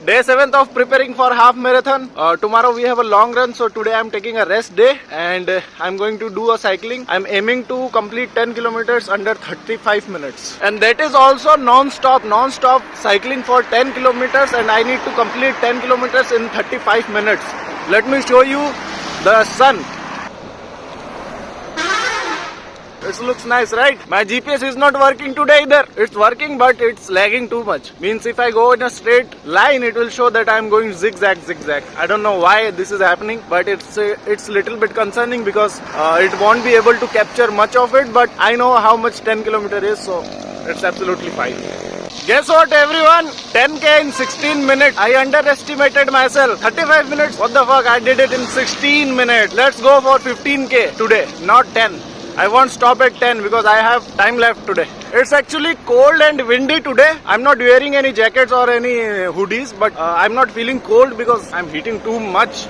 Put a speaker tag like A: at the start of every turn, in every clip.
A: Day 7th of preparing for half marathon. Tomorrow we have a long run, so today I'm taking a rest day and I'm going to do a cycling. I'm aiming to complete 10 kilometers under 35 minutes. And that is also non-stop cycling for 10 kilometers, and I need to complete 10 kilometers in 35 minutes. Let me show you the sun. This looks nice, right? My GPS is not working today either. It's working, but it's lagging too much. Means if I go in a straight line, it will show that I'm going zigzag. I don't know why this is happening, but it's little bit concerning because it won't be able to capture much of it. But I know how much 10 kilometer is, so it's absolutely fine. Guess what, everyone? 10k in 16 minutes. I underestimated myself. 35 minutes. What the fuck? I did it in 16 minutes. Let's go for 15k today, not 10. I won't stop at 10 because I have time left today. It's actually cold and windy today. I'm not wearing any jackets or any hoodies, but I'm not feeling cold because I'm heating too much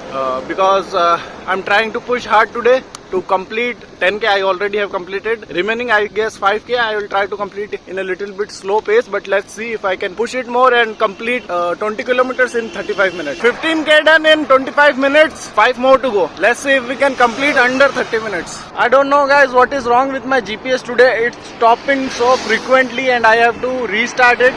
A: because I'm trying to push hard today to complete 10k. I already have completed. Remaining, I guess 5k. I will try to complete in a little bit slow pace, but let's see if I can push it more and complete 20 kilometers in 35 minutes. 15k done in 25 minutes. 5 more to go. Let's see if we can complete under 30 minutes. I don't know, guys, what is wrong with my GPS today. It's stopping so frequently and I have to restart it,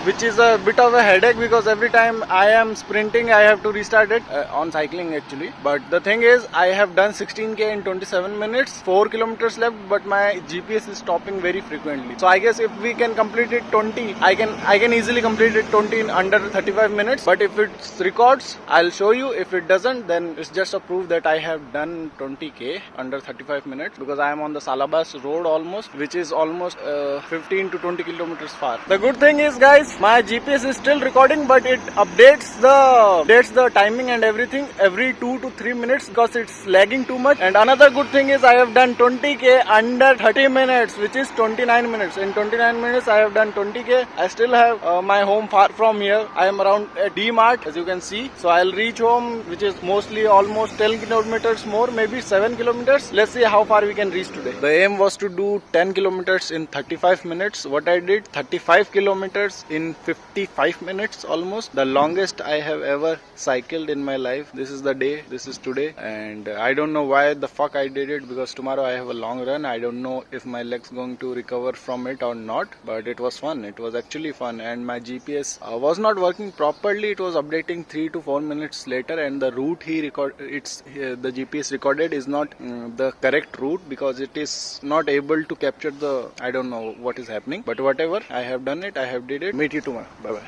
A: which is a bit of a headache because every time I am sprinting, I have to restart it on cycling actually. But the thing is, I have done 16k in 27 minutes, 4 kilometers left, but my GPS is stopping very frequently. So I guess if we can complete it 20, I can easily complete it 20 in under 35 minutes. But if it records, I'll show you. If it doesn't, then it's just a proof that I have done 20k under 35 minutes because I am on the Salabas road almost, which is almost 15 to 20 kilometers far. The good thing is, guys, my GPS is still recording, but it updates the timing and everything every 2 to 3 minutes because it's lagging too much. And another good thing is I have done 20k under 30 minutes, which is 29 minutes. In 29 minutes I have done 20k. I still have my home far from here. I am around a D-Mart, as you can see. So I'll reach home, which is mostly almost 10 kilometers more, maybe 7 kilometers. Let's see how far we can reach today. The aim was to do 10 kilometers in 35 minutes. What I did, 35 kilometers in 55 minutes almost. The longest I have ever cycled in my life. This is the day. This is today. And I don't know why the fuck I did it because tomorrow I have a long run. I don't know if my leg's going to recover from it or not, but it was fun. It was actually fun, and my GPS was not working properly. It was updating 3 to 4 minutes later, and the route the GPS recorded is not the correct route because it is not able to capture the, I don't know what is happening, but whatever, I have done it. I have did it. Meet you tomorrow. Bye bye.